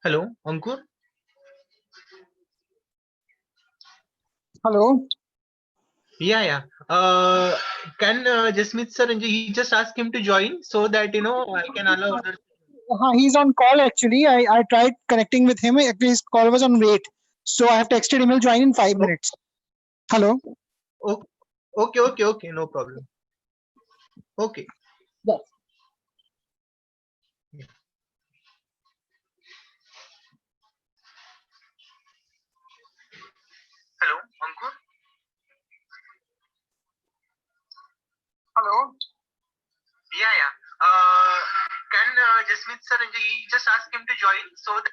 Hello, Ankur. Hello. Yeah. Can Jasmeet sir, he just ask him to join so that I can allow others. He's on call actually. I tried connecting with him. Actually, his call was on wait. So I have texted him. He'll join in 5 minutes. Hello. Oh, okay. No problem. Okay. Yes. Yeah. Hello, Ankur. Hello. Yeah. Can Jasmeet sir, he just ask him to join so that.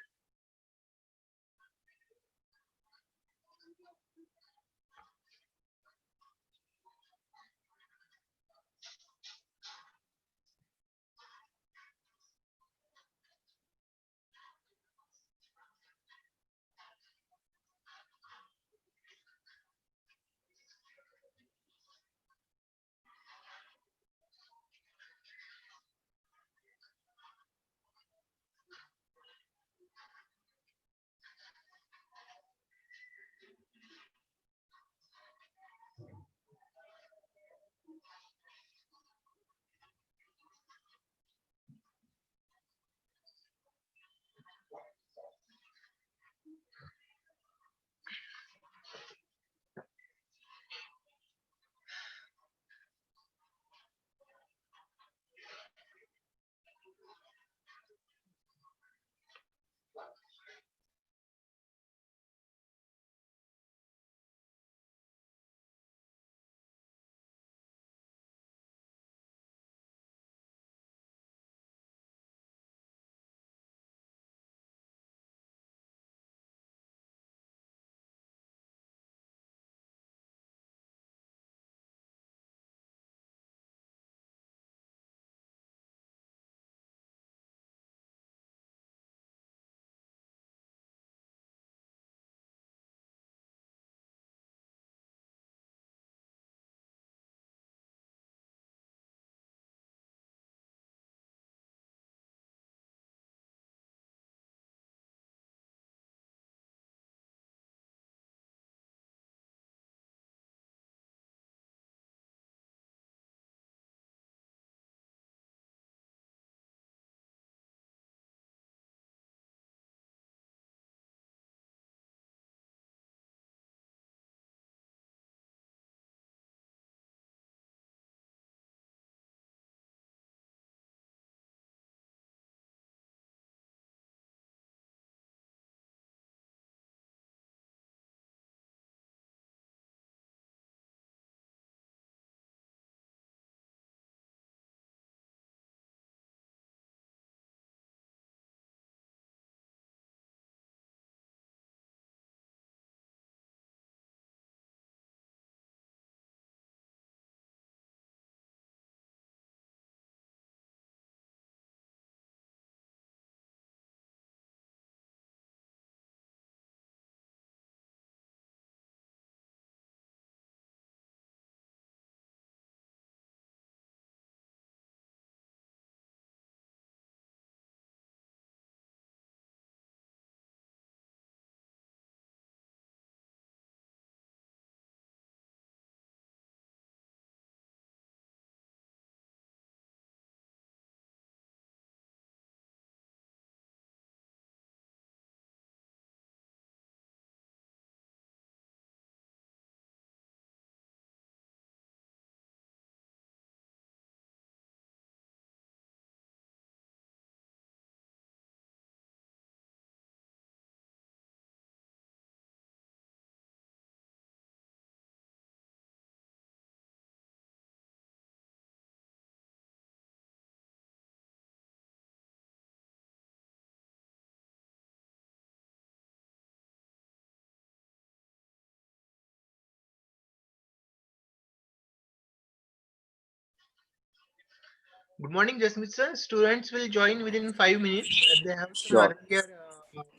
Good morning, Jasmeet sir. Students will join within 5 minutes. They have some Sure. earlier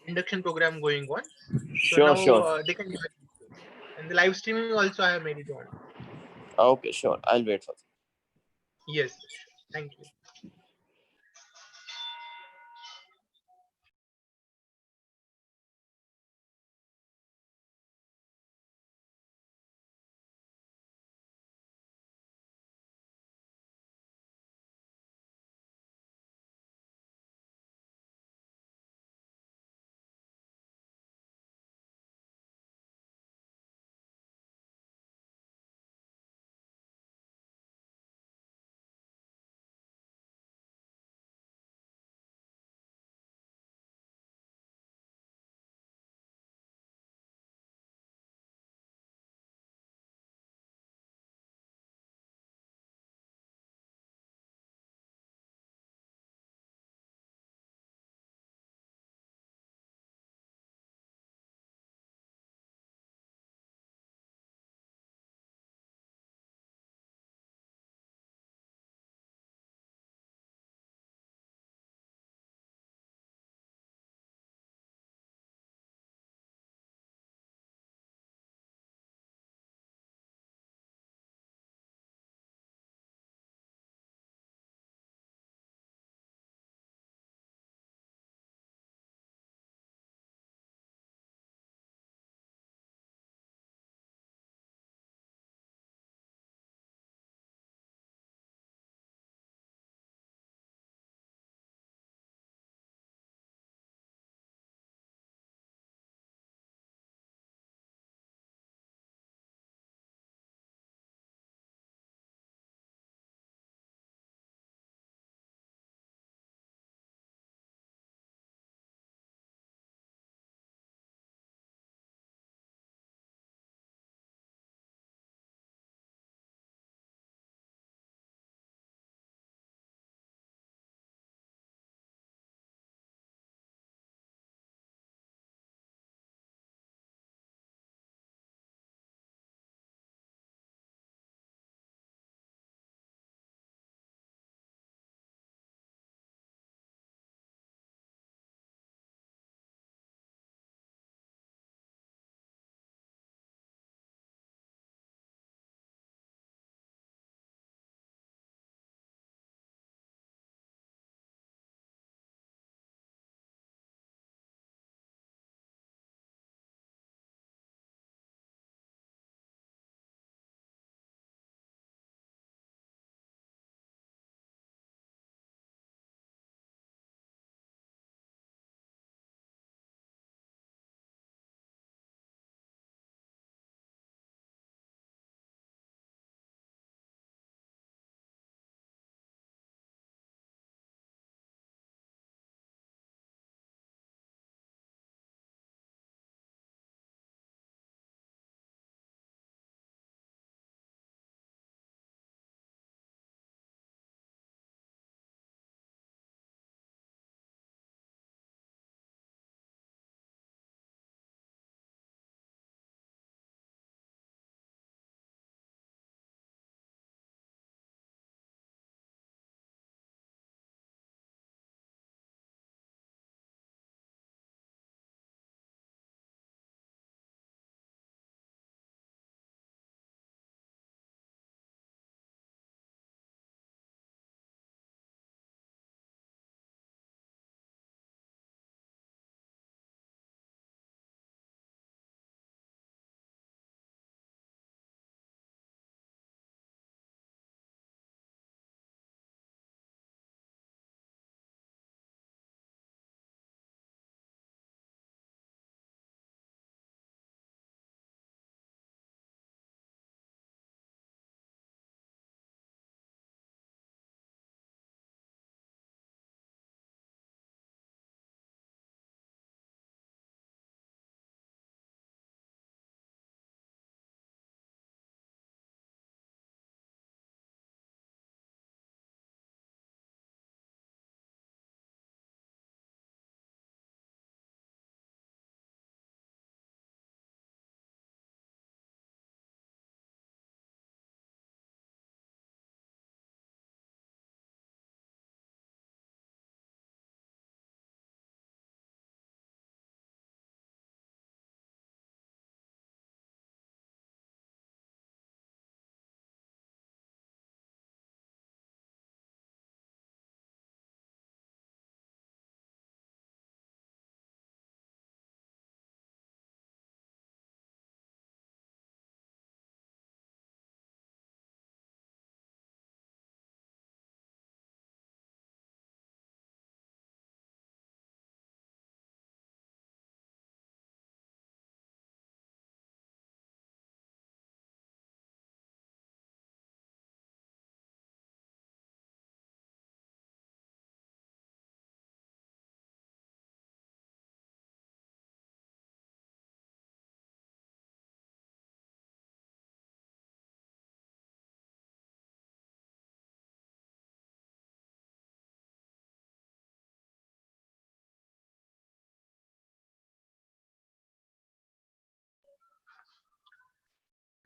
induction program going on. So Sure, now sure. they can join. And the live streaming also I have made it on. Okay, sure. I'll wait for that. Yes. Thank you.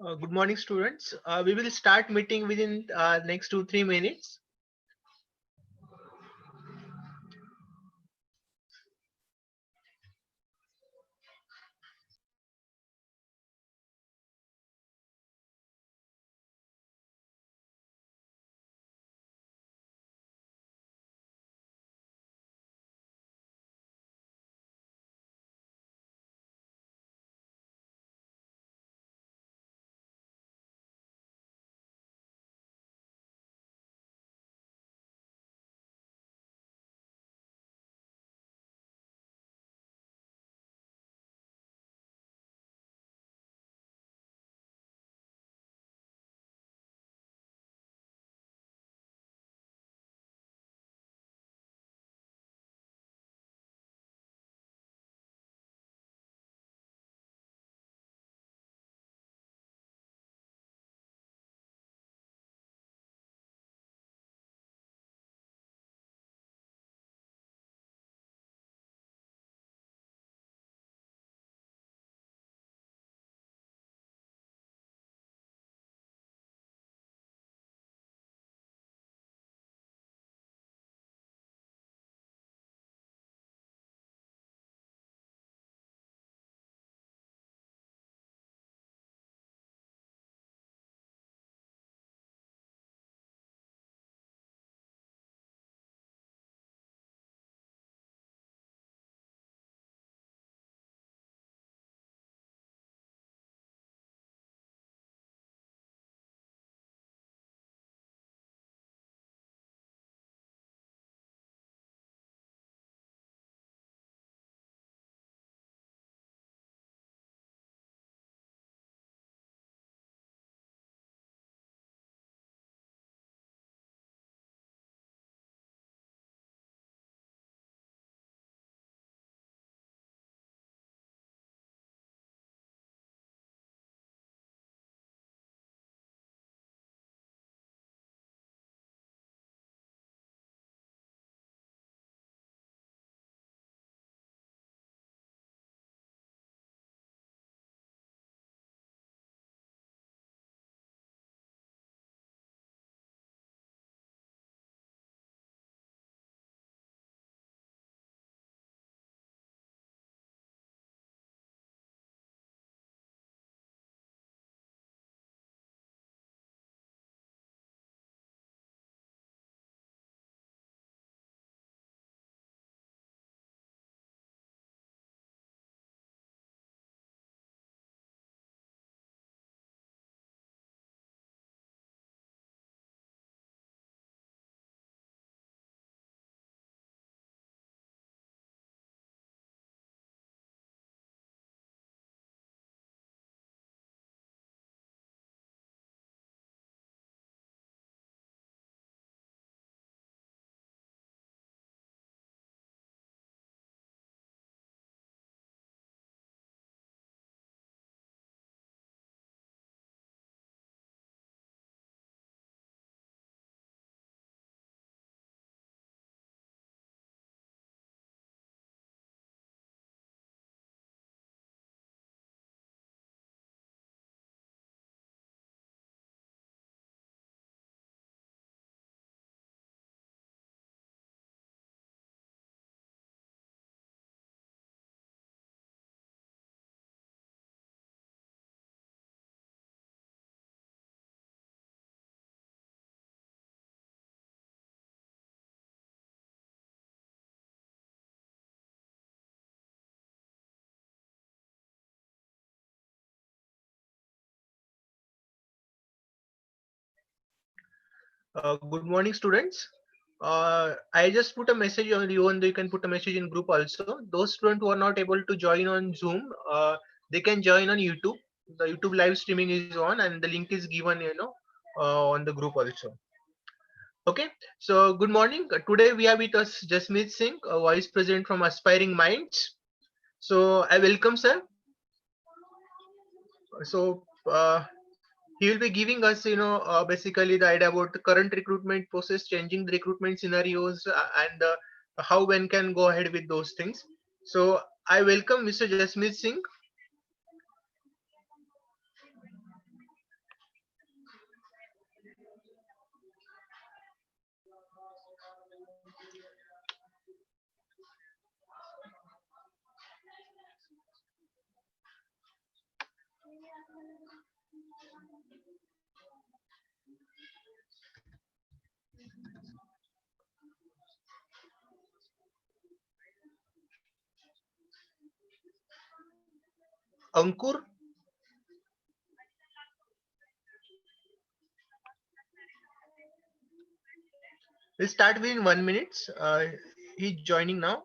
Good morning, students. We will start meeting within next 2-3 minutes. Good morning, students. I just put a message on you, and you can put a message in group also. Those students who are not able to join on Zoom, they can join on YouTube. The YouTube live streaming is on, and the link is given, on the group also. Okay. So good morning. Today we have with us Jasmeet Singh, a vice president from Aspiring Minds. So I welcome sir. So he will be giving us, basically the idea about the current recruitment process, changing the recruitment scenarios, and how one can go ahead with those things. So I welcome Mr. Jasmeet Singh. Ankur. We'll start within 1 minute. He's joining now.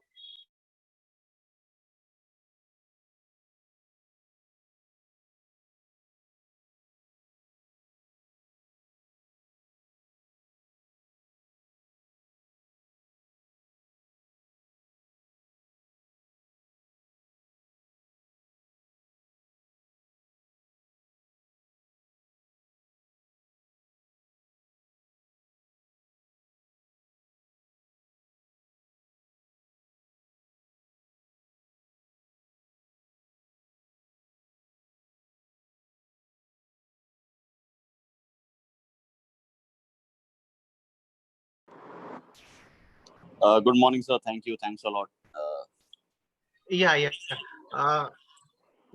Good morning, sir. Thank you. Thanks a lot. Yeah.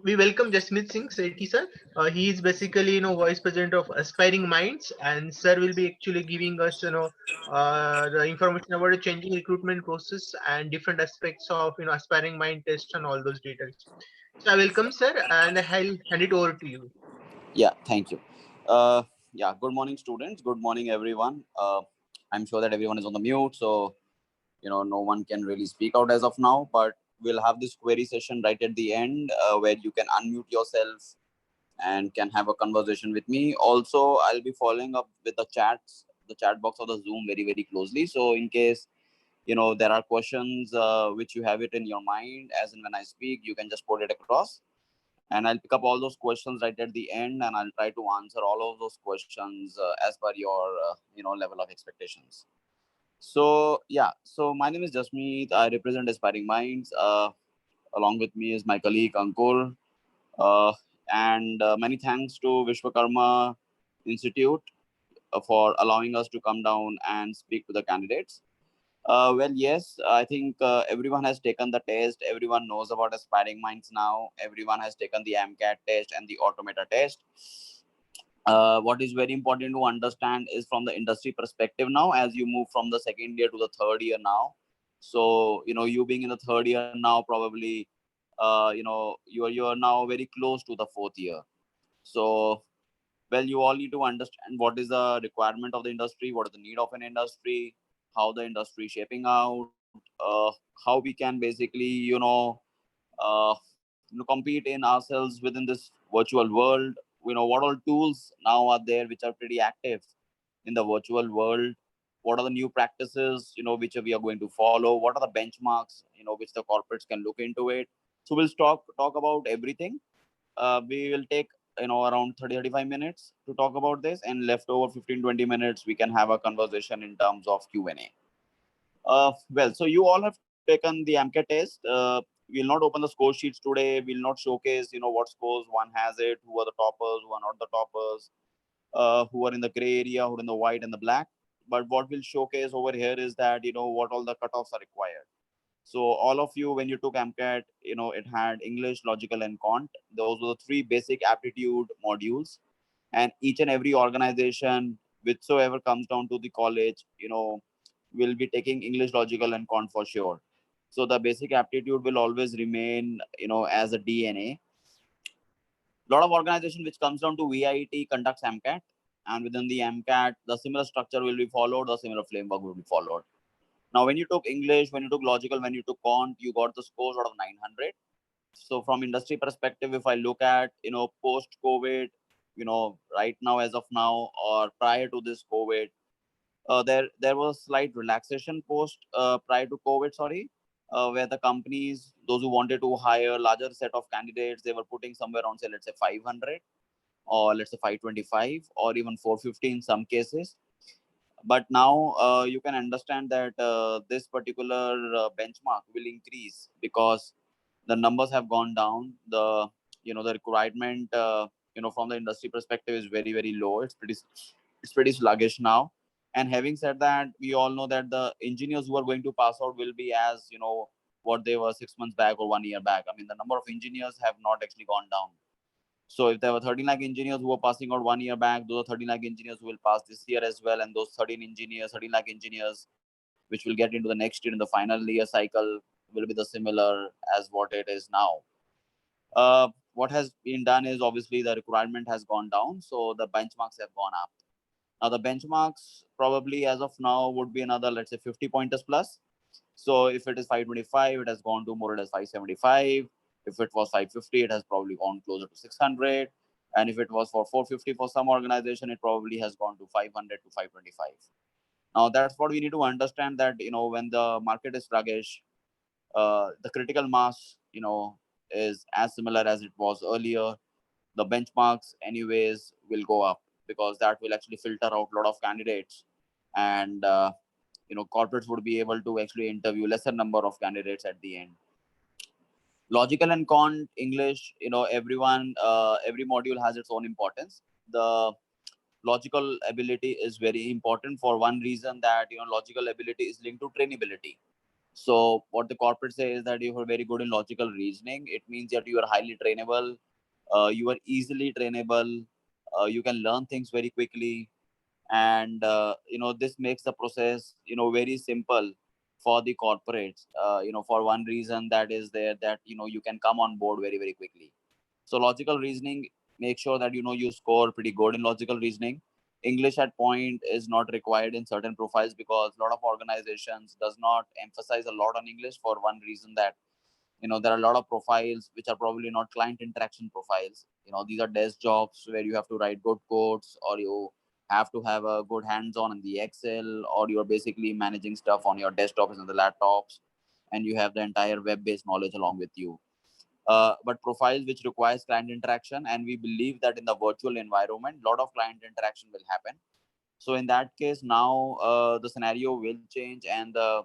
We welcome Jasmeet Singh Sethi sir. He is basically vice president of Aspiring Minds, and sir will be actually giving us the information about the changing recruitment process and different aspects of Aspiring Mind test and all those details. So I welcome sir, and I'll hand it over to you. Yeah, thank you. Uh, yeah, good morning, students. Good morning, everyone. I'm sure that everyone is on the mute, so no one can really speak out as of now. But we'll have this query session right at the end, where you can unmute yourself and can have a conversation with me. Also, I'll be following up with the chat box of the Zoom very, very closely. So in case there are questions which you have it in your mind, as in when I speak, you can just put it across, and I'll pick up all those questions right at the end, and I'll try to answer all of those questions as per your level of expectations. So yeah, so my name is Jasmeet. I represent Aspiring Minds. Along with me is my colleague Ankur. Uh, and many thanks to Vishwakarma Institute for allowing us to come down and speak to the candidates. Well, yes, I think everyone has taken the test. Everyone knows about Aspiring Minds now. Everyone has taken the MCAT test and the Automata test. What is very important to understand is from the industry perspective now, as you move from the second year to the third year now. So, you being in the third year now, probably, you're now very close to the fourth year. So, well, you all need to understand what is the requirement of the industry, what is the need of an industry, how the industry is shaping out, how we can basically uh, compete in ourselves within this virtual world. What all tools now are there which are pretty active in the virtual world. What are the new practices which we are going to follow? What are the benchmarks which the corporates can look into it? So we'll talk about everything. We will take around 30-35 minutes to talk about this, and left over 15-20 minutes we can have a conversation in terms of Q&A. Well, so you all have taken the MCAT test. We'll not open the score sheets today. We'll not showcase what scores one has it, who are the toppers, who are not the toppers, who are in the gray area, who are in the white and the black. But what we'll showcase over here is that what all the cutoffs are required. So all of you, when you took MCAT, it had English, logical, and quant. Those were the three basic aptitude modules. And each and every organization, whichsoever comes down to the college, will be taking English, logical, and quant for sure. So the basic aptitude will always remain, as a DNA. A lot of organization which comes down to VIT conducts MCAT, and within the MCAT, the similar structure will be followed, the similar framework will be followed. Now, when you took English, when you took logical, when you took quant, you got the scores out of 900. So from industry perspective, if I look at, post COVID, right now, as of now, or prior to this COVID, there was slight relaxation post prior to COVID, sorry, where the companies, those who wanted to hire larger set of candidates, they were putting somewhere around, say, let's say 500, or let's say 525, or even 450 in some cases. But now you can understand that this particular benchmark will increase, because the numbers have gone down. The requirement from the industry perspective is very, very low. It's pretty sluggish now. And having said that, we all know that the engineers who are going to pass out will be as what they were 6 months back or 1 year back. I mean, the number of engineers have not actually gone down. So if there were 13 lakh engineers who were passing out 1 year back, those are 13 lakh engineers who will pass this year as well. And those 13 lakh engineers, which will get into the next year in the final year cycle, will be the similar as what it is now. What what has been done is obviously the requirement has gone down, so the benchmarks have gone up. Now the benchmarks probably as of now would be another, let's say, 50 pointers plus. So if it is 525, it has gone to more or less 575. If it was 550, it has probably gone closer to 600. And if it was for 450 for some organization, it probably has gone to 500 to 525. Now that's what we need to understand, that when the market is sluggish, the critical mass is as similar as it was earlier. The benchmarks anyways will go up, because that will actually filter out a lot of candidates, and corporates would be able to actually interview lesser number of candidates at the end. Logical and quant English, everyone, every module has its own importance. The logical ability is very important for one reason, that logical ability is linked to trainability. So what the corporate say is that if you're very good in logical reasoning, it means that you are highly trainable, you are easily trainable, you can learn things very quickly, and this makes the process very simple for the corporates, for one reason, that is there, that you can come on board very very quickly. So logical reasoning, make sure that you score pretty good in logical reasoning. English at point is not required in certain profiles, because a lot of organizations does not emphasize a lot on English, for one reason, that there are a lot of profiles which are probably not client interaction profiles. These are desk jobs where you have to write good codes, or you have to have a good hands-on in the Excel, or you're basically managing stuff on your desktops and the laptops, and you have the entire web-based knowledge along with you. But profiles which requires client interaction, and we believe that in the virtual environment, a lot of client interaction will happen. So in that case, now the scenario will change, and the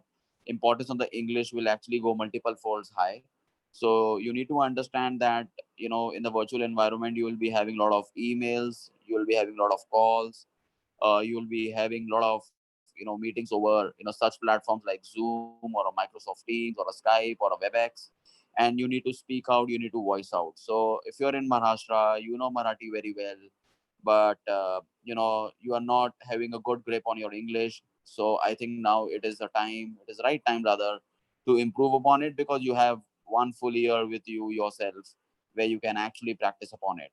importance of the English will actually go multiple folds high. So you need to understand that in the virtual environment, you will be having a lot of emails, you will be having a lot of calls, you will be having a lot of meetings over such platforms like Zoom or a Microsoft Teams or a Skype or a WebEx, and you need to speak out, you need to voice out. So if you're in Maharashtra, you know Marathi very well, but you are not having a good grip on your English. So I think now it is the right time rather, to improve upon it, because you have one full year with you yourself where you can actually practice upon it.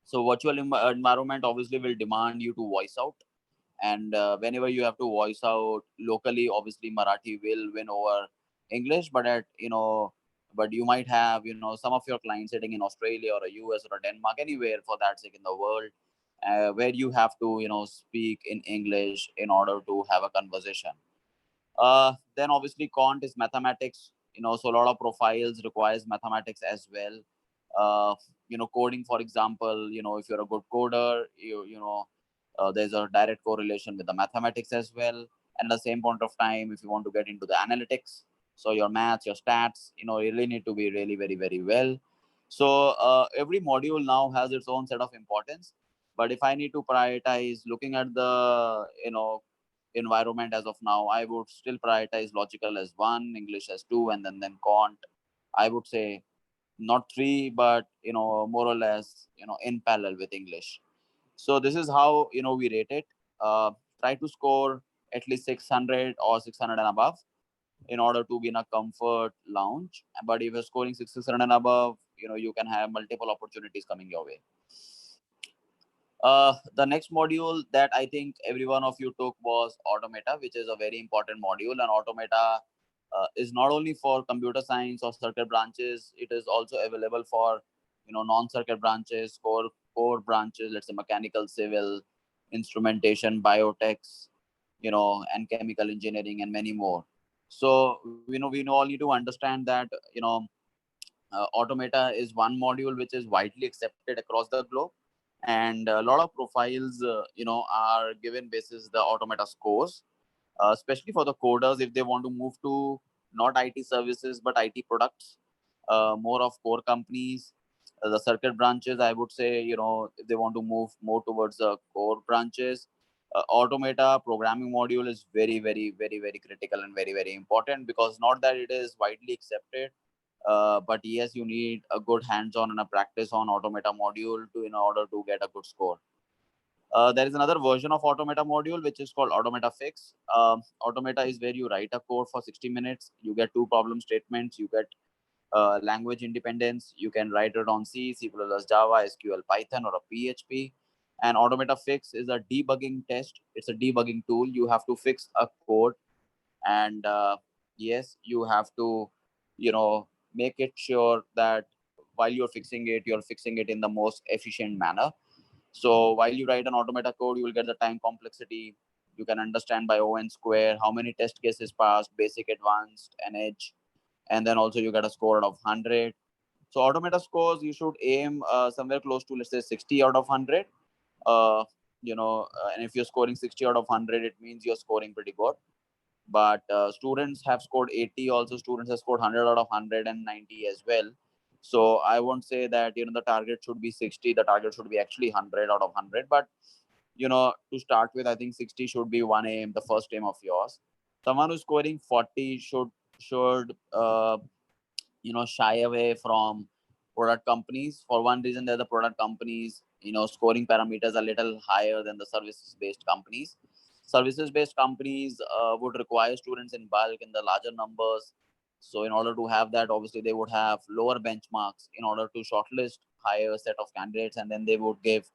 So virtual environment obviously will demand you to voice out, and whenever you have to voice out locally, obviously Marathi will win over English. But you might have some of your clients sitting in Australia or a US or a Denmark, anywhere for that sake in the world, where you have to speak in English in order to have a conversation. Then obviously quant is mathematics, so a lot of profiles requires mathematics as well. Coding, for example, if you're a good coder, there's a direct correlation with the mathematics as well. And at the same point of time, if you want to get into the analytics, so your maths, your stats, you really need to be really very very well. So every module now has its own set of importance. But if I need to prioritize, looking at the environment as of now, I would still prioritize logical as one, English as two, and then quant, I would say, not three, but more or less in parallel with English. So this is how we rate it. Try to score at least 600 or 600 and above in order to be in a comfort lounge. But if you're scoring 600 and above, you can have multiple opportunities coming your way. The next module that I think every one of you took was Automata, which is a very important module. And Automata is not only for computer science or circuit branches, it is also available for non-circuit branches, core branches, let's say mechanical, civil, instrumentation, biotechs, and chemical engineering, and many more. So we all need to understand that Automata is one module which is widely accepted across the globe, and a lot of profiles are given basis the Automata scores, especially for the coders if they want to move to not IT services but IT products, more of core companies. The circuit branches, I would say, if they want to move more towards the core branches, Automata programming module is very very very very critical and very very important, because not that it is widely accepted, but yes, you need a good hands-on and a practice on Automata module to in order to get a good score. There is another version of Automata module which is called Automata Fix. Automata is where you write a code for 60 minutes. You get two problem statements. You get Language independence, you can write it on C, C++, Java, SQL, Python, or a PHP. And Automata Fix is a debugging test. It's a debugging tool. You have to fix a code, and yes, you have to, make it sure that while you're fixing it in the most efficient manner. So while you write an automata code, you will get the time complexity. You can understand by O n square how many test cases passed, basic, advanced, and edge, and then also you get a score out of 100. So automata scores, you should aim somewhere close to, let's say, 60 out of 100. uh, and if you're scoring 60 out of 100, it means you're scoring pretty good. But students have scored 80 also. Students have scored 100 out of 190 as well. So I won't say that the target should be 60. The target should be actually 100 out of 100. But to start with, I think 60 should be one aim, the first aim of yours. Someone who's scoring 40 should shy away from product companies. For one reason, that the product companies scoring parameters are a little higher than the services based companies. Services based companies would require students in bulk in the larger numbers. So in order to have that, obviously they would have lower benchmarks in order to shortlist higher set of candidates, and then they would give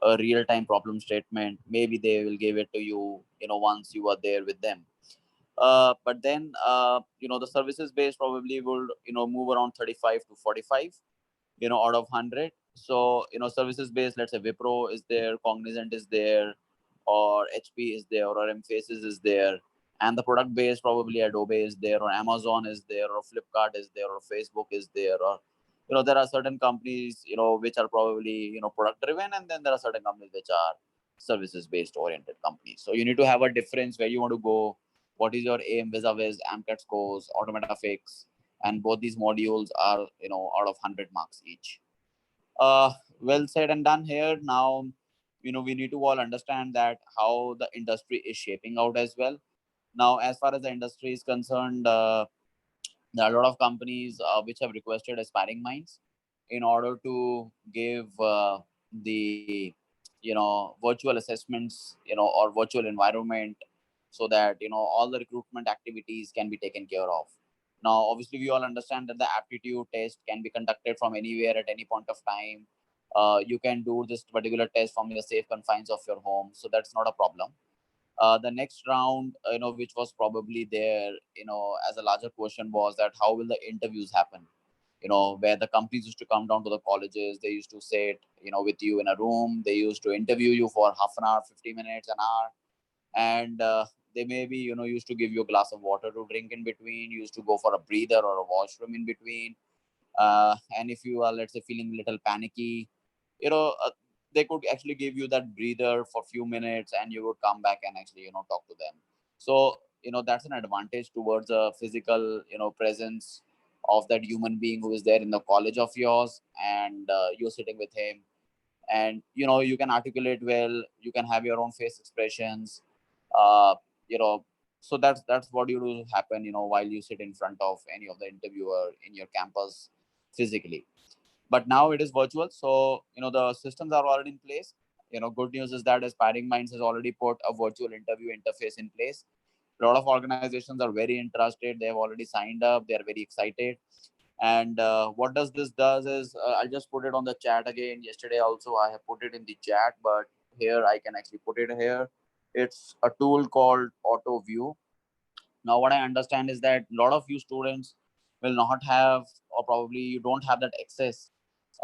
a real time problem statement. Maybe they will give it to you, once you are there with them. But then the services base probably would move around 35 to 45 out of 100. So services based, let's say Wipro is there, Cognizant is there, or HP is there, or Mphasis is there. And the product base, probably Adobe is there, or Amazon is there, or Flipkart is there, or Facebook is there, or there are certain companies which are probably product driven, and then there are certain companies which are services based oriented companies. So you need to have a difference where you want to go. What is your aim vis-a-vis AMCAT scores, Automata Fix, and both these modules are out of 100 marks each. Well said and done here. Now we need to all understand that how the industry is shaping out as well. Now, as far as the industry is concerned, there are a lot of companies which have requested aspiring minds in order to give the virtual assessments or virtual environment, so that all the recruitment activities can be taken care of. Now, obviously, we all understand that the aptitude test can be conducted from anywhere at any point of time. You can do this particular test from the safe confines of your home, so that's not a problem. The next round, which was probably there, as a larger question, was that how will the interviews happen? Where the companies used to come down to the colleges, they used to sit, with you in a room. They used to interview you for half an hour, 50 minutes, an hour, and they maybe used to give you a glass of water to drink in between. You used to go for a breather or a washroom in between. And if you are, let's say, feeling a little panicky, you know uh, they could actually give you that breather for a few minutes, and you would come back and actually talk to them. So that's an advantage towards a physical presence of that human being who is there in the college of yours, and you're sitting with him, and you can articulate well, you can have your own face expressions. uh you know so that's what you do happen while you sit in front of any of the interviewer in your campus physically. But now it is virtual, so the systems are already in place. Good news is that Aspiring Minds has already put a virtual interview interface in place. A lot of organizations are very interested. They have already signed up. They are very excited. And what does this does is, I'll just put it on the chat again. Yesterday also I have put it in the chat, but here I can actually put it here. It's a tool called Auto View. Now, what I understand is that a lot of you students will not have, or probably you don't have that access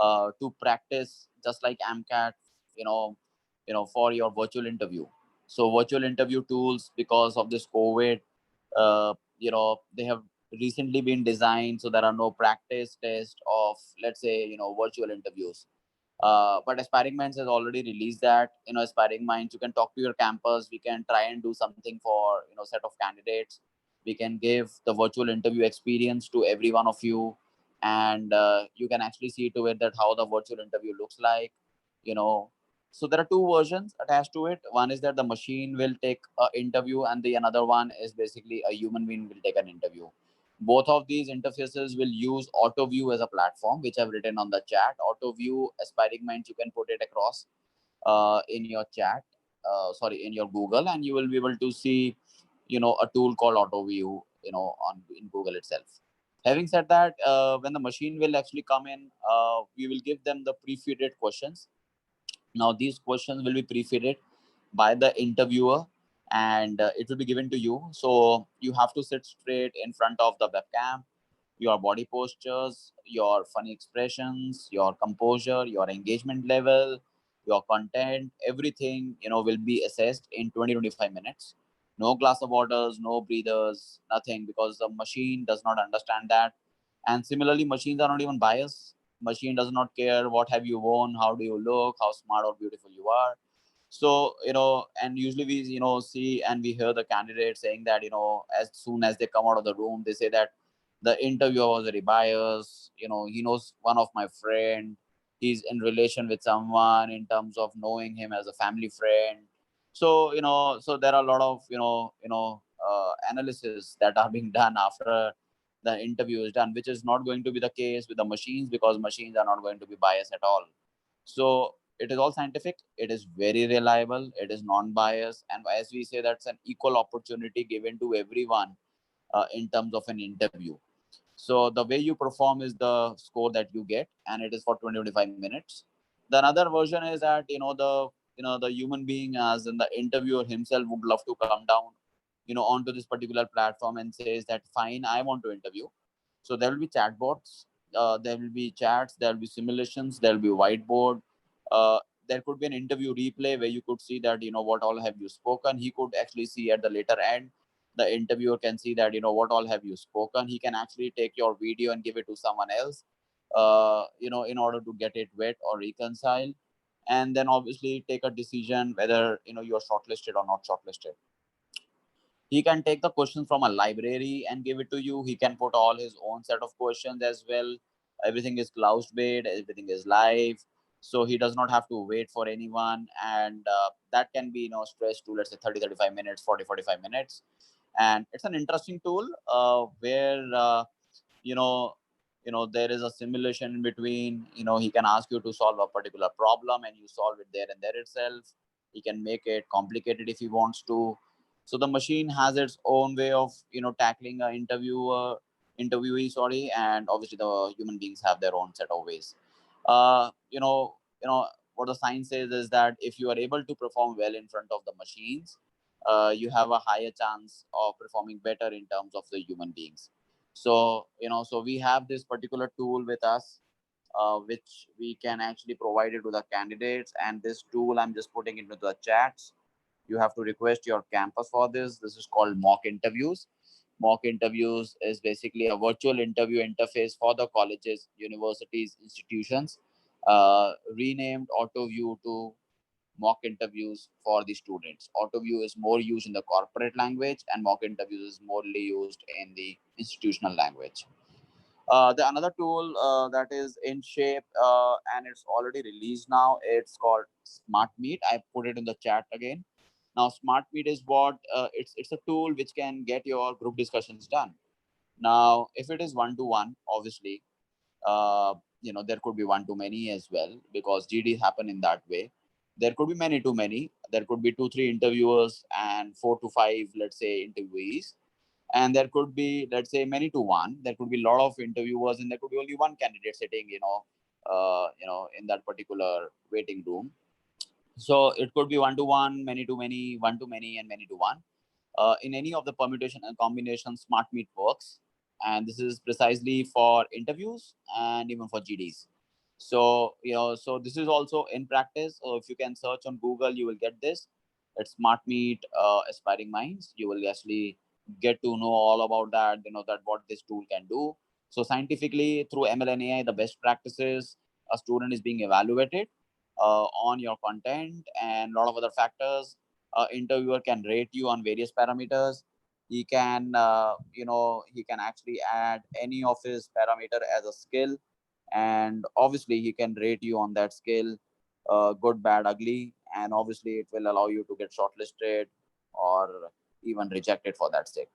to practice just like AMCAT, you know, for your virtual interview. So virtual interview tools, because of this COVID, they have recently been designed so there are no practice tests of, let's say, virtual interviews. But Aspiring Minds has already released that. Aspiring Minds, you can talk to your campus. We can try and do something for set of candidates. We can give the virtual interview experience to every one of you, and you can actually see to it that how the virtual interview looks like. You know, so there are two versions attached to it. One is that the machine will take an interview, and the another one is basically a human being will take an interview. Both of these interfaces will use AutoView as a platform, which I've written on the chat. AutoView, Aspiring Minds, you can put it across in your chat, in your Google, and you will be able to see, a tool called AutoView, on in Google itself. Having said that, when the machine will actually come in, we will give them the pre-fitted questions. Now, these questions will be pre-fitted by the interviewer, and it will be given to you. So you have to sit straight in front of the webcam. Your body postures, your funny expressions, your composure, your engagement level, your content, everything, will be assessed in 20-25 minutes. No glass of waters, no breathers, nothing, because the machine does not understand that. And similarly, machines are not even biased. Machine does not care what have you worn, how do you look, how smart or beautiful you are. So, and usually we, see and we hear the candidate saying that, as soon as they come out of the room, they say that the interviewer was very biased. He knows one of my friend. He's in relation with someone in terms of knowing him as a family friend. So, so there are a lot of, analysis that are being done after the interview is done, which is not going to be the case with the machines, because machines are not going to be biased at all. So it is all scientific, it is very reliable, it is non-biased, and as we say, that's an equal opportunity given to everyone in terms of an interview. So the way you perform is the score that you get, and it is for 20-25 minutes. The another version is that the human being, as in the interviewer himself, would love to come down onto this particular platform and says that fine, I want to interview. So there will be chatbots, there will be chats, there will be simulations, there will be whiteboard. uh, there could be an interview replay where you could see that what all have you spoken. He could actually see at the later end, the interviewer can see that what all have you spoken. He can actually take your video and give it to someone else, in order to get it wet or reconcile, and then obviously take a decision whether you're shortlisted or not shortlisted. He can take the questions from a library and give it to you. He can put all his own set of questions as well. Everything is cloud based, everything is live, so he does not have to wait for anyone. And that can be stretched to, let's say, 30-35 minutes, 40-45 minutes. And it's an interesting tool where you know there is a simulation in between. He can ask you to solve a particular problem, and you solve it there and there itself. He can make it complicated if he wants to. So the machine has its own way of tackling an interviewee, sorry, and obviously the human beings have their own set of ways. uh you know you know what the science says is that if you are able to perform well in front of the machines, you have a higher chance of performing better in terms of the human beings. So so we have this particular tool with us, which we can actually provide it to the candidates. And this tool, I'm just putting into the chats. You have to request your campus for this. This is called mock interviews. Mock interviews is basically a virtual interview interface for the colleges, universities, institutions, renamed AutoView to mock interviews for the students. AutoView is more used in the corporate language, and mock interviews is morely used in the institutional language. The another tool that is in shape, and it's already released now, it's called Smart Meet. I put it in the chat again. Now, Smart Meet is what it's a tool which can get your group discussions done. Now, if it is one to one, obviously, there could be one too many as well, because GDs happen in that way. There could be many too many. There could be 2-3 interviewers and 4 to 5, let's say, interviewees. And there could be, let's say, many to one. There could be a lot of interviewers, and there could be only one candidate sitting, in that particular waiting room. So it could be one to one to many, and many to one. In any of the permutation and combination, Smart Meet works. And this is precisely for interviews and even for GDs. So, so this is also in practice. So if you can search on Google, you will get this. It's Smart Meet Aspiring Minds. You will actually get to know all about that, that what this tool can do. So scientifically, through ML and AI, the best practices, a student is being evaluated on your content and a lot of other factors. Interviewer can rate you on various parameters. He can he can actually add any of his parameter as a skill, and obviously he can rate you on that skill, good, bad, ugly, and obviously it will allow you to get shortlisted or even rejected for that sake.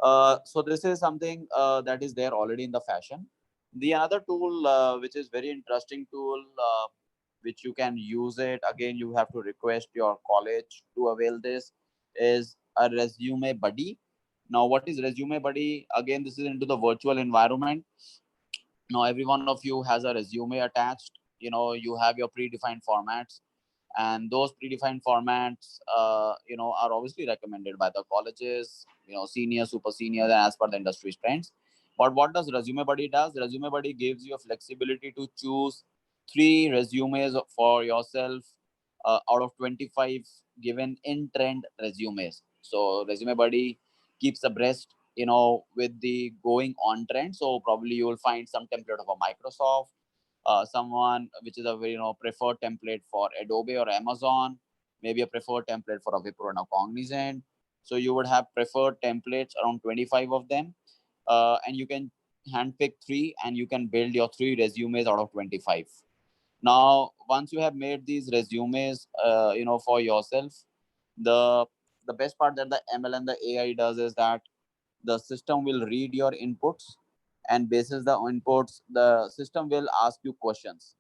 So this is something that is there already in the fashion. The another tool, which is very interesting tool, which you can use it, again you have to request your college to avail this, is a resume buddy. Now, what is Resume Buddy? Again, this is into the virtual environment. Now, every one of you has a resume attached. You have your predefined formats, and those predefined formats, are obviously recommended by the colleges, senior, super senior, and as per the industry trends. But what does Resume Buddy does? Resume Buddy gives you a flexibility to choose 3 resumes for yourself out of 25 given in trend resumes. So Resume Buddy keeps abreast, with the going on trend. So probably you will find some template of a Microsoft, someone which is a very preferred template for Adobe or Amazon, maybe a preferred template for a Wipro and a Cognizant. So you would have preferred templates around 25 of them, and you can handpick 3, and you can build your 3 resumes out of 25. Now, once you have made these resumes, for yourself, the the best part that the ML and the AI does is that the system will read your inputs, and basis the inputs, the system will ask you questions.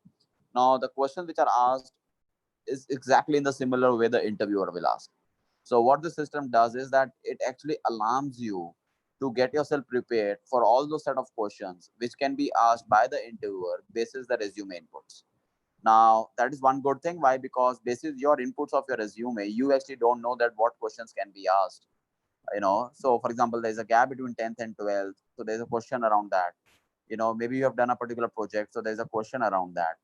Now, the questions which are asked is exactly in the similar way the interviewer will ask. So what the system does is that it actually alarms you to get yourself prepared for all those set of questions which can be asked by the interviewer basis the resume inputs. Now, that is one good thing. Why? Because basis your inputs of your resume, you actually don't know that what questions can be asked. So for example, there's a gap between 10th and 12th, so there's a question around that. Maybe you have done a particular project, so there's a question around that.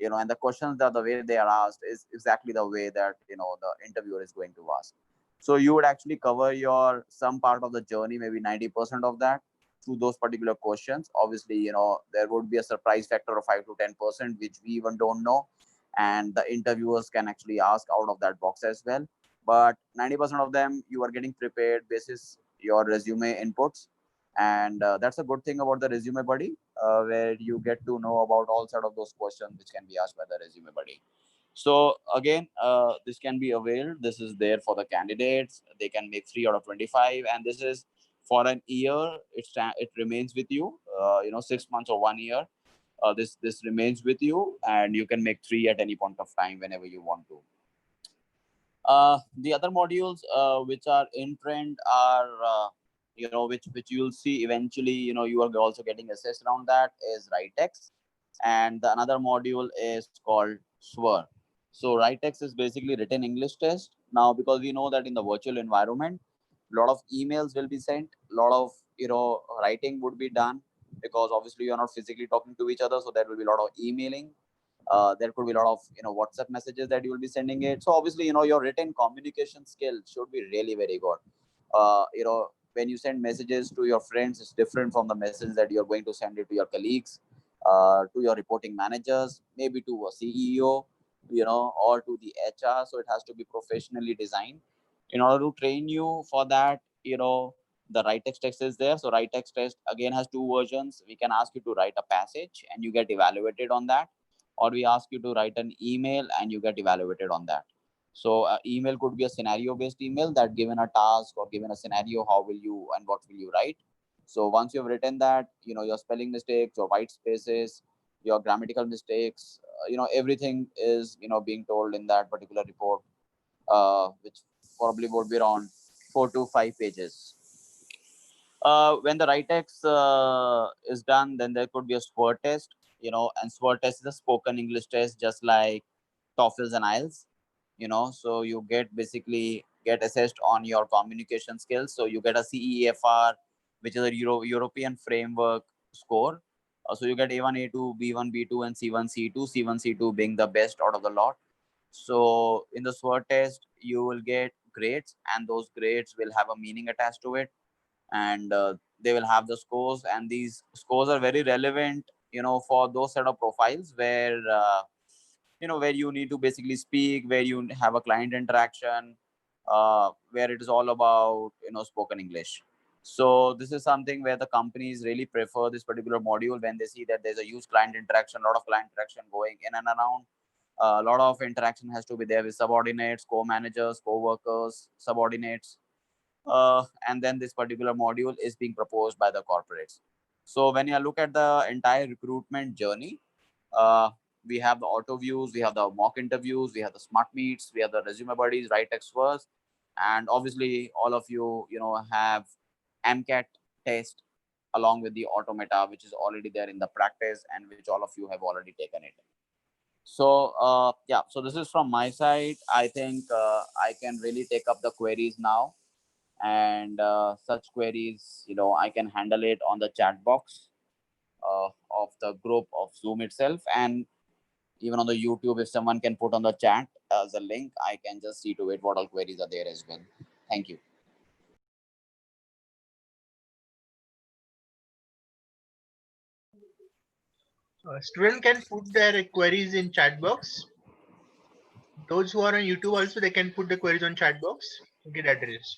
And the questions that the way they are asked is exactly the way that the interviewer is going to ask. So you would actually cover your some part of the journey, maybe 90% of that, through those particular questions. Obviously, there would be a surprise factor of 5 to 10% which we even don't know, and the interviewers can actually ask out of that box as well. But 90% of them you are getting prepared basis your resume inputs, and that's a good thing about the Resume Buddy, where you get to know about all sort of those questions which can be asked by the Resume Buddy. So again, this can be availed. This is there for the candidates. They can make 3 out of 25, and this is for an year. It remains with you. 6 months or 1 year. This remains with you, and you can make 3 at any point of time whenever you want to. The other modules which are in trend are which you'll see eventually. You are also getting assessed around that is Writex, and the another module is called Swar. So Writex is basically written English test. Now, because we know that in the virtual environment, a lot of emails will be sent, a lot of writing would be done, because obviously you're not physically talking to each other, so there will be a lot of emailing. There could be a lot of WhatsApp messages that you will be sending it. So obviously your written communication skill should be really very good. When you send messages to your friends, it's different from the message that you're going to send it to your colleagues, to your reporting managers, maybe to a CEO, or to the HR. So it has to be professionally designed. In order to train you for that, the Writex test is there. So Writex test again has 2 versions. We can ask you to write a passage and you get evaluated on that, or we ask you to write an email and you get evaluated on that. So email could be a scenario based email that given a task or given a scenario, how will you and what will you write. So once you've written that, your spelling mistakes, your white spaces, your grammatical mistakes, everything is being told in that particular report, which probably would be around 4 to 5 pages. When the Writex is done, then there could be a SWOT test, and SWOT test is a spoken English test, just like TOEFLs and IELTS, so you get assessed on your communication skills. So you get a CEFR, which is a European framework score. So you get A1, A2, B1, B2, and C1, C2, C1, C2 being the best out of the lot. So in the SWOT test, you will get grades, and those grades will have a meaning attached to it, and they will have the scores, and these scores are very relevant for those set of profiles where where you need to basically speak, where you have a client interaction, where it is all about spoken English. So this is something where the companies really prefer this particular module when they see that there's a huge client interaction, a lot of client interaction going in and around. A lot of interaction has to be there with subordinates, co-managers, co-workers, subordinates, and then this particular module is being proposed by the corporates. So when you look at the entire recruitment journey, uh, we have the auto views, we have the mock interviews, we have the smart meets, we have the resume buddies, right experts, and obviously all of you have MCAT test along with the automata, which is already there in the practice and which all of you have already taken it. So yeah, so this is from my side. I think I can really take up the queries now, and such queries, I can handle it on the chat box of the group of Zoom itself, and even on the YouTube, if someone can put on the chat as a link, I can just see to it what all queries are there as well. Thank you. Student can put their queries in chat box. Those who are on YouTube also, they can put the queries on chat box. Get address.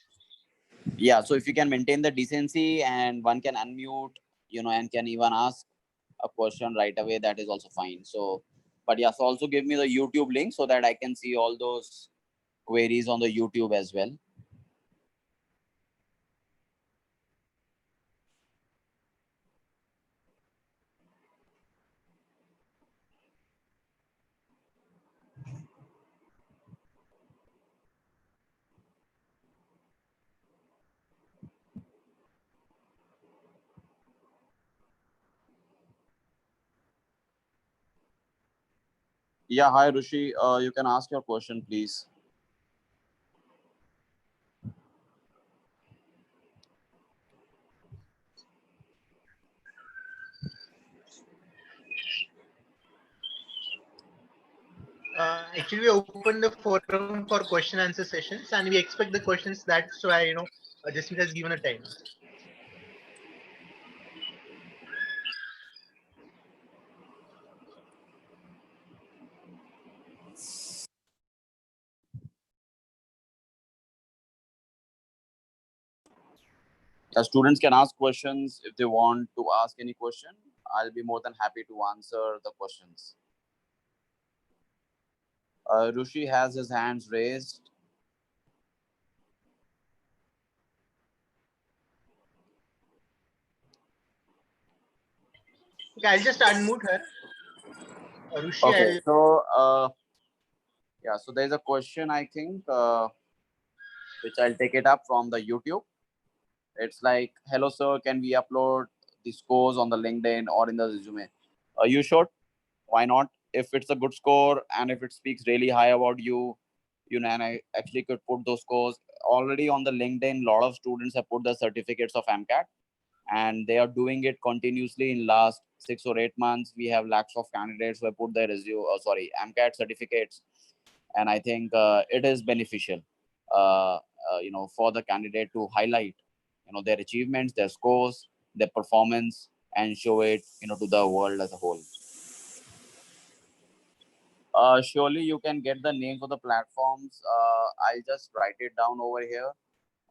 Yeah, so if you can maintain the decency and one can unmute, and can even ask a question right away, that is also fine. So, but yeah, so also give me the YouTube link so that I can see all those queries on the YouTube as well. Yeah, hi Rushi. You can ask your question, please. Actually, we opened the forum for question answer sessions, and we expect the questions. That's why Jasmeet has given a time. Students can ask questions if they want to ask any question. I'll be more than happy to answer the questions. Rushi has his hands raised. Okay, I'll just unmute her. Rushi, Okay, so yeah, so there's a question, I think, which I'll take it up from the YouTube. It's like, hello sir, can we upload the scores on the LinkedIn or in the resume? You should. Why not? If it's a good score and if it speaks really high about you, and I actually could put those scores already on the LinkedIn. A lot of students have put the certificates of MCAT, and they are doing it continuously in last 6 or 8 months. We have lakhs of candidates who have put their MCAT certificates, and I think it is beneficial, for the candidate to highlight, their achievements, their scores, their performance, and show it, to the world as a whole. Surely you can get the names of the platforms. I'll just write it down over here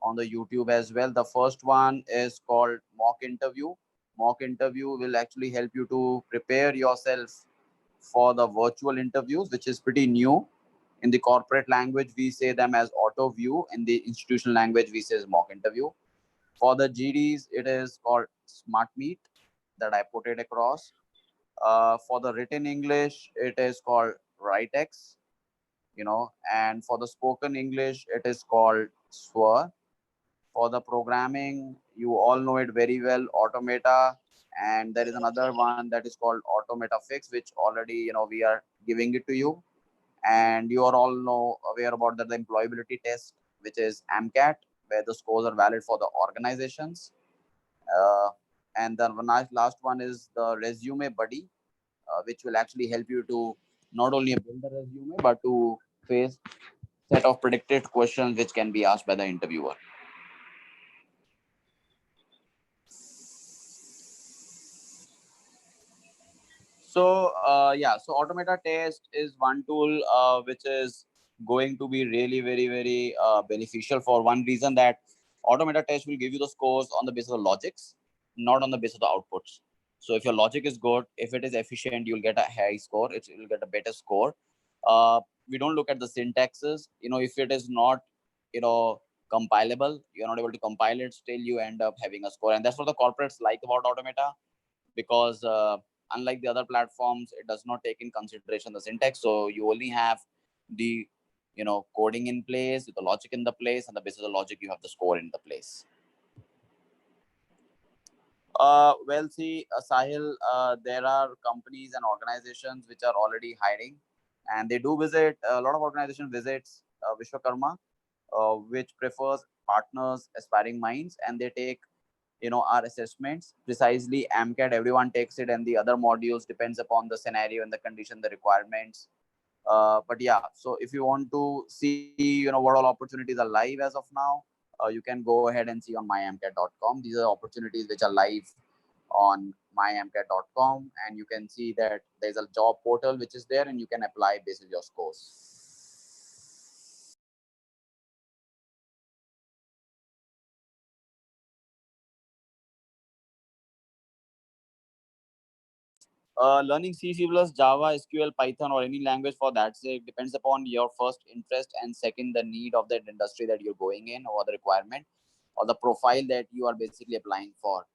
on the YouTube as well. The first one is called mock interview. Mock interview will actually help you to prepare yourself for the virtual interviews, which is pretty new. In the corporate language, we say them as auto view. In the institutional language, we say mock interview. For the GDs, it is called Smart Meet that I put it across. For the written English, it is called Writex, and for the spoken English, it is called Swar. For the programming, you all know it very well, Automata, and there is another one that is called Automata Fix, which already, we are giving it to you. And you are all aware about the employability test, which is MCAT, where the scores are valid for the organizations. And the last one is the Resume Buddy, which will actually help you to not only build a resume, but to face set of predicted questions which can be asked by the interviewer. So yeah, so Automata Test is one tool which is going to be really very, very beneficial for one reason, that Automata Test will give you the scores on the basis of logics, not on the basis of the outputs. So if your logic is good, if it is efficient, you'll get a high score. You'll get a better score. We don't look at the syntaxes. If it is not, compilable, you're not able to compile it, still you end up having a score. And that's what the corporates like about Automata, because unlike the other platforms, it does not take in consideration the syntax. So you only have the coding in place, with the logic in the place, and the basis of the logic you have the score in the place. Well, see, Sahil, there are companies and organizations which are already hiring, and they do visit. A lot of organization visits Vishwakarma, which prefers partners, aspiring minds, and they take our assessments. Precisely, AMCAT, everyone takes it, and the other modules depends upon the scenario and the condition, the requirements. But yeah, so if you want to see what all opportunities are live as of now, you can go ahead and see on myamcat.com. These are opportunities which are live on myamcat.com, and you can see that there's a job portal which is there, and you can apply based on your scores. Learning C, C++, Java, SQL, Python, or any language for that sake depends upon your first interest, and second, the need of that industry that you're going in, or the requirement or the profile that you are basically applying for.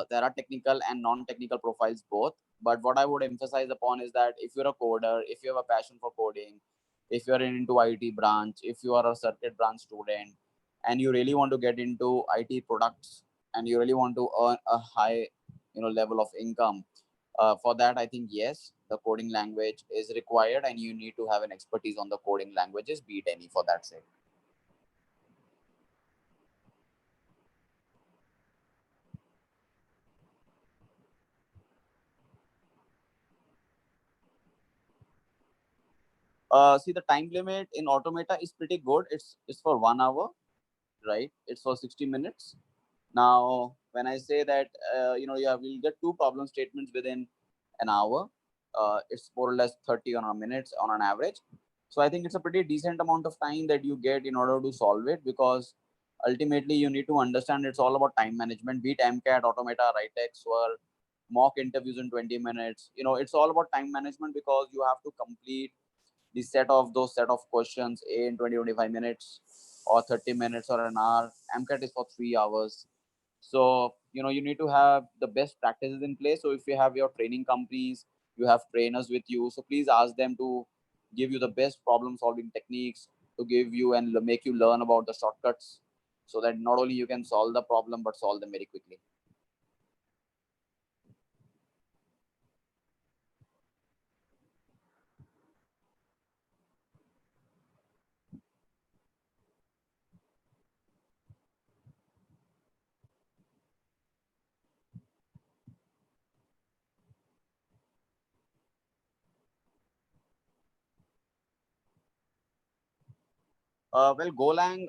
There are technical and non-technical profiles both. But what I would emphasize upon is that if you're a coder, if you have a passion for coding, if you're into IT branch, if you are a circuit branch student, and you really want to get into IT products, and you really want to earn a high level of income, for that, I think yes, the coding language is required, and you need to have an expertise on the coding languages, be it any for that sake. See, the time limit in Automata is pretty good. It's for 1 hour, right? It's for 60 minutes. Now, when I say that, we'll get two problem statements within an hour. It's more or less 30 on a minutes on an average. So I think it's a pretty decent amount of time that you get in order to solve it, because ultimately you need to understand it's all about time management. Beat MCAT, Automata, Writex, or mock interviews in 20 minutes. It's all about time management, because you have to complete the set of questions in 20-25 minutes, or 30 minutes, or an hour. MCAT is for 3 hours. So you need to have the best practices in place. So if you have your training companies, you have trainers with you, so please ask them to give you the best problem solving techniques, to give you and make you learn about the shortcuts, so that not only you can solve the problem but solve them very quickly. Well, Golang,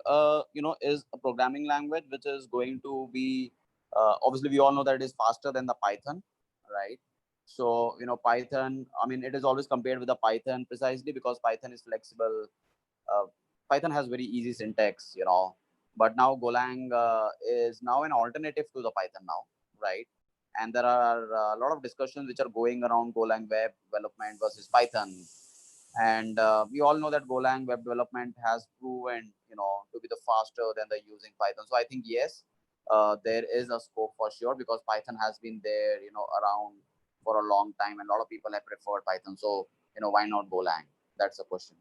is a programming language which is going to be, obviously, we all know that it is faster than the Python, right? So, Python, I mean, it is always compared with the Python, precisely because Python is flexible. Uh, Python has very easy syntax, but now Golang is now an alternative to the Python now, right? And there are a lot of discussions which are going around Golang web development versus Python. And we all know that Golang web development has proven, to be the faster than the using Python. So I think yes, there is a scope for sure, because Python has been there, around for a long time, and a lot of people have preferred Python. So why not Golang? That's the question.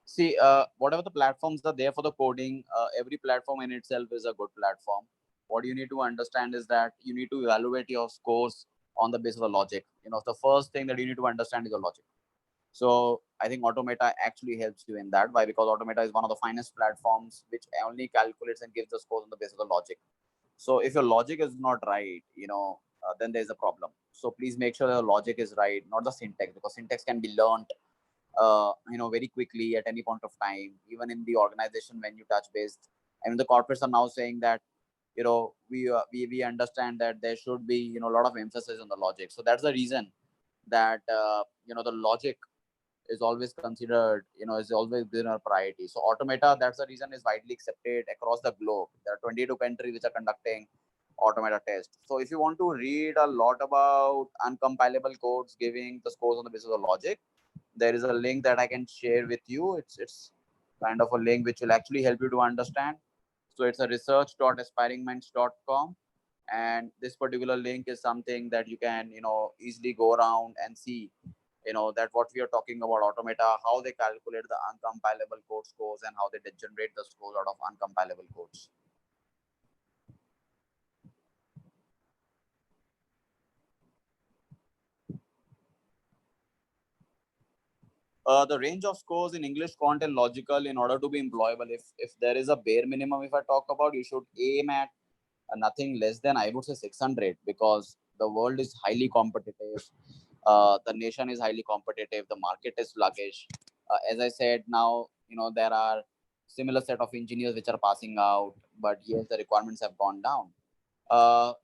See, whatever the platforms are there for the coding, every platform in itself is a good platform. What you need to understand is that you need to evaluate your scores on the basis of the logic. The first thing that you need to understand is the logic. So I think Automata actually helps you in that. Why? Because Automata is one of the finest platforms which only calculates and gives the scores on the basis of the logic. So if your logic is not right, then there's a problem. So please make sure the logic is right, not the syntax, because syntax can be learned very quickly at any point of time, even in the organization when you touch base. I mean, the corporates are now saying that, we understand that there should be, a lot of emphasis on the logic. So that's the reason that, the logic is always considered, is always been a priority. So Automata, that's the reason, is widely accepted across the globe. There are 22 countries which are conducting Automata tests. So if you want to read a lot about uncompilable codes giving the scores on the basis of logic, there is a link that I can share with you. It's kind of a link which will actually help you to understand. So it's a research.aspiringminds.com, and this particular link is something that you can easily go around and see that what we are talking about automata, how they calculate the uncompilable code scores and how they generate the scores out of uncompilable codes. The range of scores in English, quant, and logical in order to be employable. If there is a bare minimum, if I talk about, you should aim at nothing less than, I would say, 600, because the world is highly competitive. The nation is highly competitive. The market is sluggish. As I said, now there are similar set of engineers which are passing out, but yes, the requirements have gone down,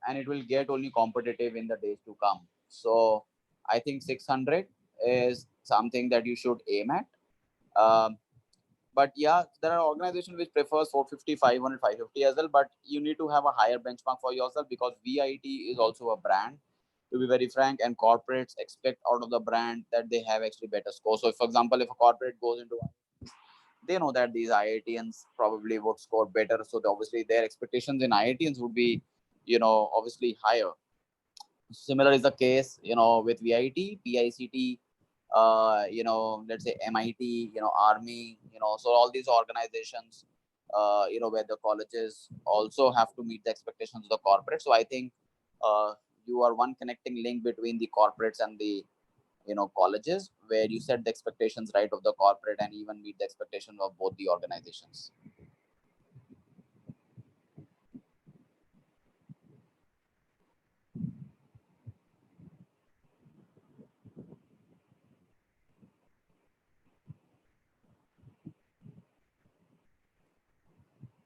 and it will get only competitive in the days to come. So I think 600 is something that you should aim at. Um, but yeah, there are organizations which prefers 450, 500, 550 as well, but you need to have a higher benchmark for yourself, because VIT is also a brand, to be very frank, and corporates expect out of the brand that they have actually better scores. So if, for example, if a corporate goes into, they know that these IITians probably would score better, so obviously their expectations in IITians would be obviously higher. Similar is the case with VIT, PICT, let's say MIT, Army, so all these organizations, where the colleges also have to meet the expectations of the corporate. So I think you are one connecting link between the corporates and the colleges, where you set the expectations right of the corporate and even meet the expectations of both the organizations.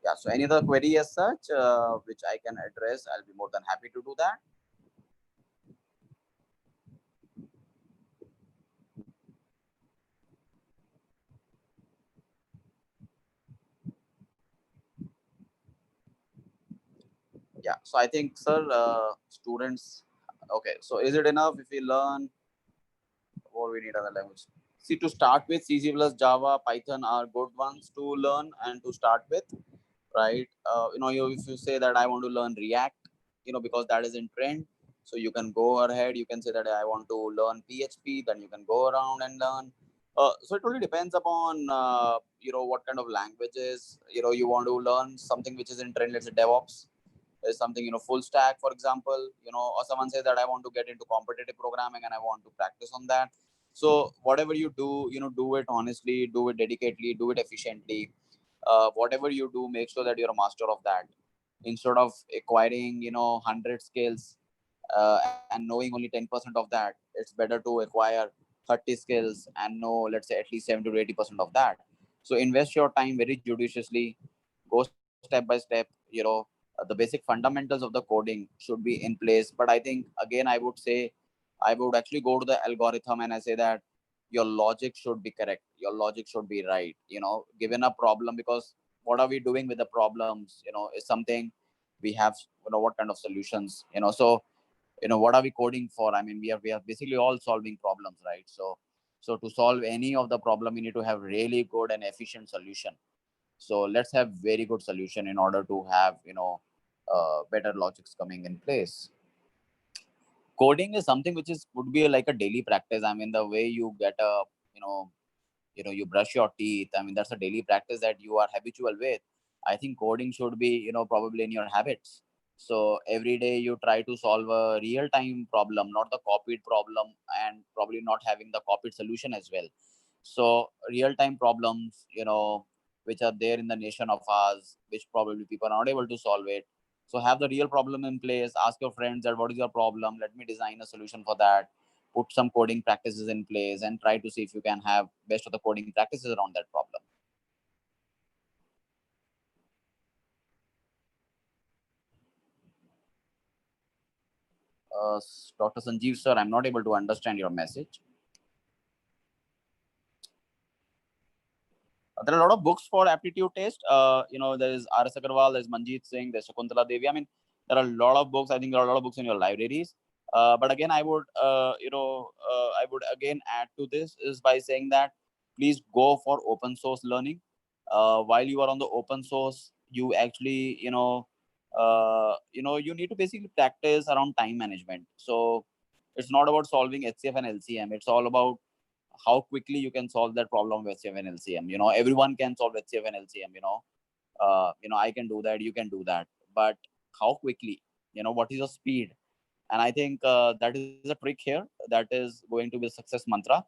Yeah, so any other query as such, which I can address, I'll be more than happy to do that. Yeah, so I think, sir, students, okay, so is it enough if we learn, or we need other language? See, to start with, C++, Java, Python are good ones to learn and to start with, right? If you say that I want to learn React, because that is in trend, so you can go ahead, you can say that I want to learn PHP, then you can go around and learn. So it really depends upon what kind of languages you want to learn. Something which is in trend, let's say DevOps is something, full stack, for example, or someone says that I want to get into competitive programming and I want to practice on that. So whatever you do, do it honestly, do it dedicatedly, do it efficiently. Whatever you do, make sure that you're a master of that, instead of acquiring 100 skills and knowing only 10% of that. It's better to acquire 30 skills and know, let's say, at least 70 to 80% of that. So invest your time very judiciously, go step by step. The basic fundamentals of the coding should be in place. But I think, again, I would say, I would actually go to the algorithm and I say that your logic should be correct, your logic should be right, given a problem, because what are we doing with the problems, is something we have, what kind of solutions, so what are we coding for? I mean, we are basically all solving problems, right? So to solve any of the problem, we need to have really good and efficient solution. So let's have very good solution in order to have better logics coming in place. Coding is something which is would be like a daily practice. I mean, the way you get a you know you brush your teeth, I mean, that's a daily practice that you are habitual with. I think coding should be probably in your habits. So every day you try to solve a real time problem, not the copied problem, and probably not having the copied solution as well. So real time problems, which are there in the nation of ours, which probably people are not able to solve it. So have the real problem in place. Ask your friends that what is your problem. Let me design a solution for that. Put some coding practices in place and try to see if you can have best of the coding practices around that problem. Dr. Sanjeev, sir, I'm not able to understand your message. There are a lot of books for aptitude test. There is R.S. Agarwal, there's Manjeet Singh, there's Shakuntala Devi. I mean, there are a lot of books. I think there are a lot of books in your libraries. But again, I would, I would again add to this is by saying that please go for open source learning. While you are on the open source, you actually, you need to basically practice around time management. So it's not about solving HCF and LCM. It's all about how quickly you can solve that problem with HCF and LCM. You know, everyone can solve HCF and LCM. I can do that. You can do that. But how quickly? You know, what is the speed? And I think that is a trick here. That is going to be a success mantra,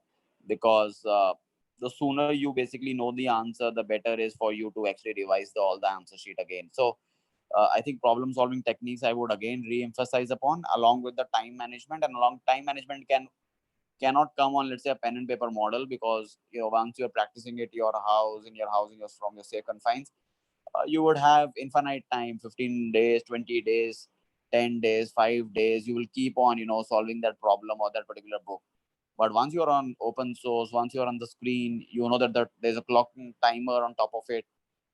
because the sooner you basically know the answer, the better is for you to actually revise all the answer sheet again. So I think problem solving techniques I would again re-emphasize upon, along with the time management. And along time management cannot come on, let's say, a pen and paper model, because once you're practicing it in your house, from your safe confines, you would have infinite time, 15 days, 20 days, 10 days, 5 days. You will keep on solving that problem or that particular book. But once you're on open source, once you're on the screen, that there's a clock timer on top of it,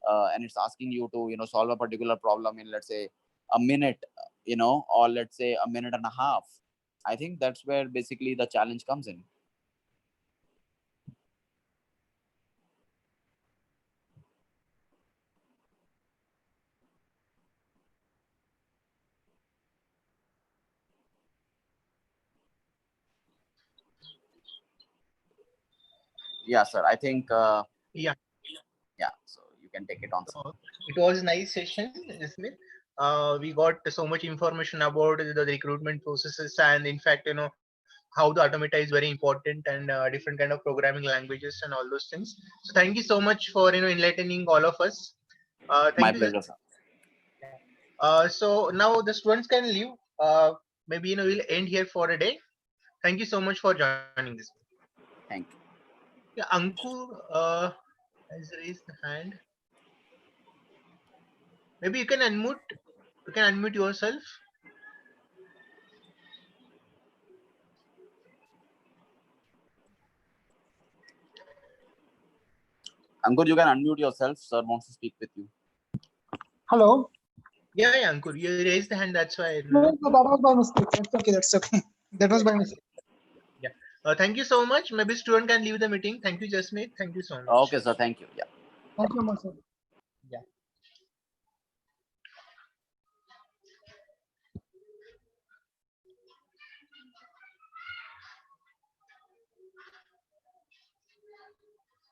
and it's asking you to solve a particular problem in, let's say, a minute, or let's say a minute and a half. I think that's where basically the challenge comes in. Yeah, sir. I think Yeah. So you can take it on, sir. It was a nice session, isn't it? We got so much information about the recruitment processes, and in fact, how the automata is very important, and different kind of programming languages and all those things. So thank you so much for enlightening all of us. My Thank you. pleasure, sir. So now the students can leave. Maybe we'll end here for a day. Thank you so much for joining this. Thank you. Yeah, Ankur has raised the hand. Maybe you can unmute. You can unmute yourself. Ankur, you can unmute yourself. Sir wants to speak with you. Hello. Yeah, Ankur, you raised the hand. That's why. No, that was by mistake. That's okay. That's okay. That was by mistake. Yeah. Thank you so much. Maybe student can leave the meeting. Thank you, Jasmeet. Thank you so much. Okay, sir. Thank you. Yeah. Thank you, Marcel.